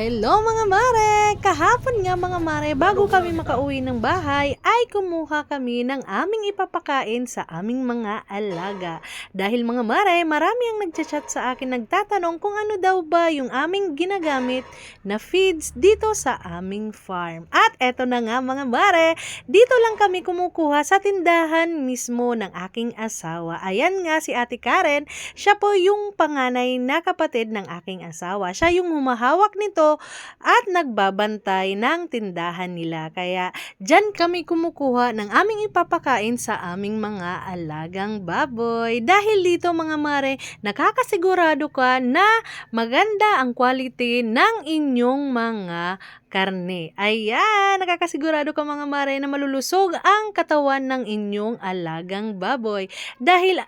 Hello mga mare! Kahapon nga mga mare, bago kami makauwi ng bahay, ay kumuha kami ng aming ipapakain sa aming mga alaga. Dahil mga mare, marami ang nagchat sa akin nagtatanong kung ano daw ba yung aming ginagamit na feeds dito sa aming farm. At eto na nga mga mare, dito lang kami kumukuha sa tindahan mismo ng aking asawa. Ayan nga si Ate Karen, siya po yung panganay na kapatid ng aking asawa. Siya yung humahawak nito at nagbabantay ng tindahan nila. Kaya dyan kami kumukuha ng aming ipapakain sa aming mga alagang baboy. Dahil dito mga mare, nakakasigurado ka na maganda ang quality ng inyong mga karne. Ayan, nakakasigurado ka mga mare na malulusog ang katawan ng inyong alagang baboy. Dahil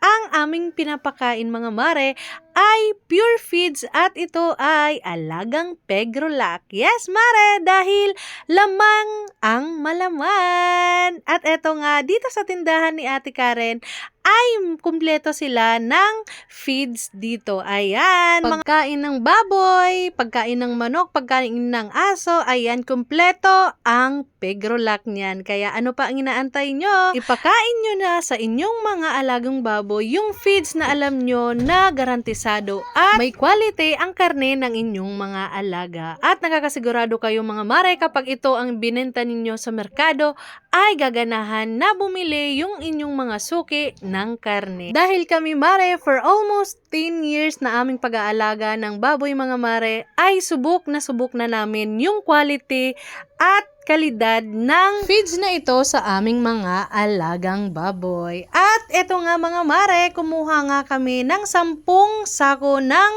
ang aming pinapakain mga mare ay pure feeds at ito ay alagang Pegrolac. Yes mare, dahil lamang ang malaman. At eto nga, dito sa tindahan ni Ate Karen ay kumpleto sila ng feeds dito. Ayan, pagkain ng baboy, pagkain ng manok, pagkain ng aso, ayan, kumpleto ang Pegrolac niyan. Kaya ano pa ang inaantay nyo? Ipakain nyo na sa inyong mga alagang baboy yung feeds na alam nyo na garantisado at may quality ang karne ng inyong mga alaga. At nakakasigurado kayo mga mare kapag ito ang binenta ninyo sa merkado ay gaganahan na bumili yung inyong mga suki ng karne. Dahil kami mare for almost 10 years na aming pag-aalaga ng baboy mga mare ay subok na namin yung quality at kalidad ng feeds na ito sa aming mga alagang baboy. At eto nga mga mare, kumuha nga kami ng 10 sako ng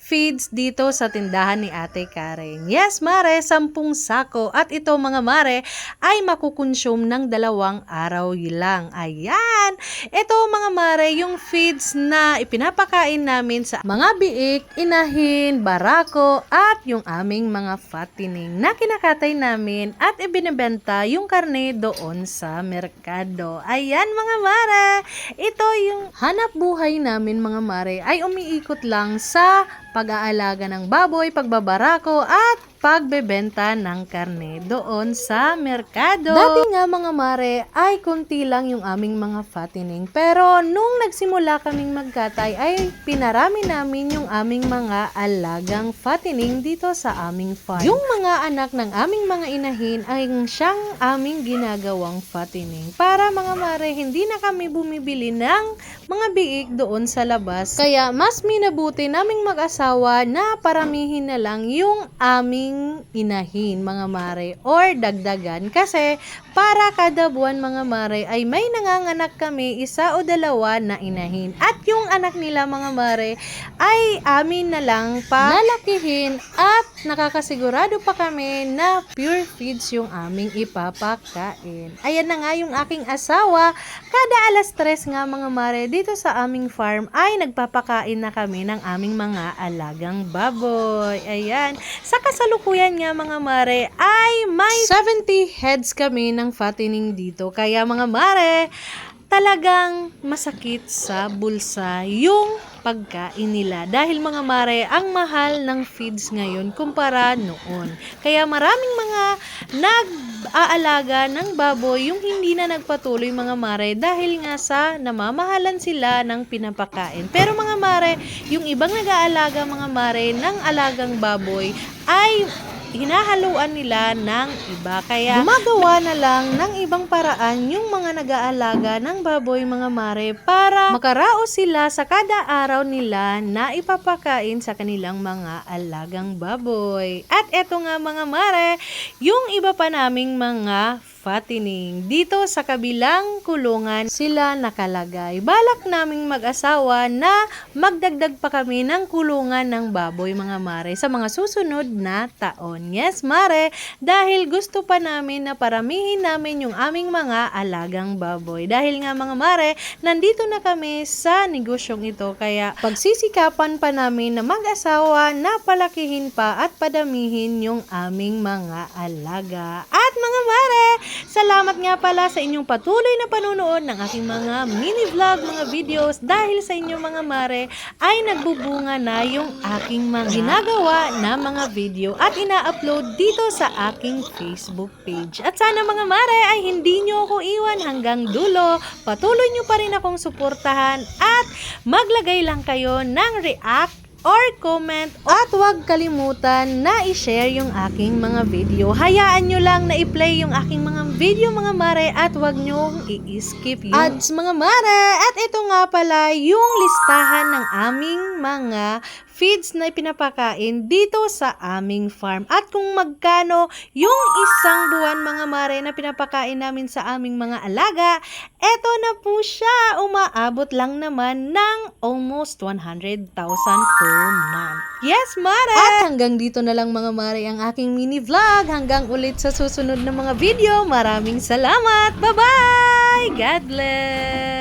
feeds dito sa tindahan ni Ate Karen. Yes mare, 10 sako. At ito mga mare ay makukonsume ng 2 araw lang. Ayan. Ito mga mare, yung feeds na ipinapakain namin sa mga biik, inahin, barako, at yung aming mga fattening na kinakatay namin at ibinebenta yung karne doon sa merkado. Ayan mga mare, ito yung hanap buhay namin mga mare ay umiikot lang sa pag-aalaga ng baboy, pagbabarako at pagbebenta ng karne doon sa merkado. Dati nga mga mare ay konti lang yung aming mga fattening. Pero nung nagsimula kaming magkatay ay pinarami namin yung aming mga alagang fattening dito sa aming farm. Yung mga anak ng aming mga inahin ay siyang aming ginagawang fattening. Para mga mare hindi na kami bumibili ng mga biik doon sa labas. Kaya mas minabuti naming mag-asawa na paramihin na lang yung aming inahin mga mare or dagdagan kasi para kada buwan mga mare ay may nanganganak kami 1 o 2 na inahin at yung anak nila mga mare ay amin na lang pa lalakihin at nakakasigurado pa kami na pure feeds yung aming ipapakain. Ayan na nga yung aking asawa, kada 3:00 nga mga mare dito sa aming farm ay nagpapakain na kami ng aming mga alagang baboy. Ayan, sa kasalukuyan nga mga mare ay may 70 heads kami ng fattening dito. Kaya mga mare, talagang masakit sa bulsa yung pagkain nila. Dahil mga mare, ang mahal ng feeds ngayon kumpara noon. Kaya maraming mga nag-aalaga ng baboy yung hindi na nagpatuloy mga mare dahil nga sa namamahalan sila ng pinapakain. Pero mga mare, yung ibang nag-aalaga mga mare ng alagang baboy ay hinahaluan nila ng iba. Kaya gumagawa na lang ng ibang paraan yung mga nag-aalaga ng baboy mga mare para makaraos sila sa kada araw nila na ipapakain sa kanilang mga alagang baboy. At eto nga mga mare, yung iba pa naming mga fattening. Dito sa kabilang kulungan sila nakalagay. Balak naming mag-asawa na magdagdag pa kami ng kulungan ng baboy mga mare sa mga susunod na taon. Yes mare, dahil gusto pa namin na paramihin namin yung aming mga alagang baboy. Dahil nga mga mare, nandito na kami sa negosyong ito kaya pagsisikapan pa namin na mag-asawa na palakihin pa at padamihin yung aming mga alaga. At mga mare, salamat nga pala sa inyong patuloy na panunood ng aking mga mini vlog, mga videos. Dahil sa inyo mga mare ay nagbubunga na yung aking mga ginagawa na mga video at ina-upload dito sa aking Facebook page. At sana mga mare ay hindi nyo ako iwan hanggang dulo. Patuloy nyo pa rin akong suportahan at maglagay lang kayo ng react or comment at huwag kalimutan na i-share yung aking mga video. Hayaan nyo lang na i-play yung aking mga video mga mare at huwag nyo i-skip yung ads mga mare. At ito nga pala yung listahan ng aming mga feeds na ipinapakain dito sa aming farm. At kung magkano yung isang buwan mga mare na pinapakain namin sa aming mga alaga, eto na po siya. Umaabot lang naman ng almost 100,000 per month. Yes, mare! At hanggang dito na lang mga mare ang aking mini vlog. Hanggang ulit sa susunod na mga video. Maraming salamat! Bye-bye! God bless!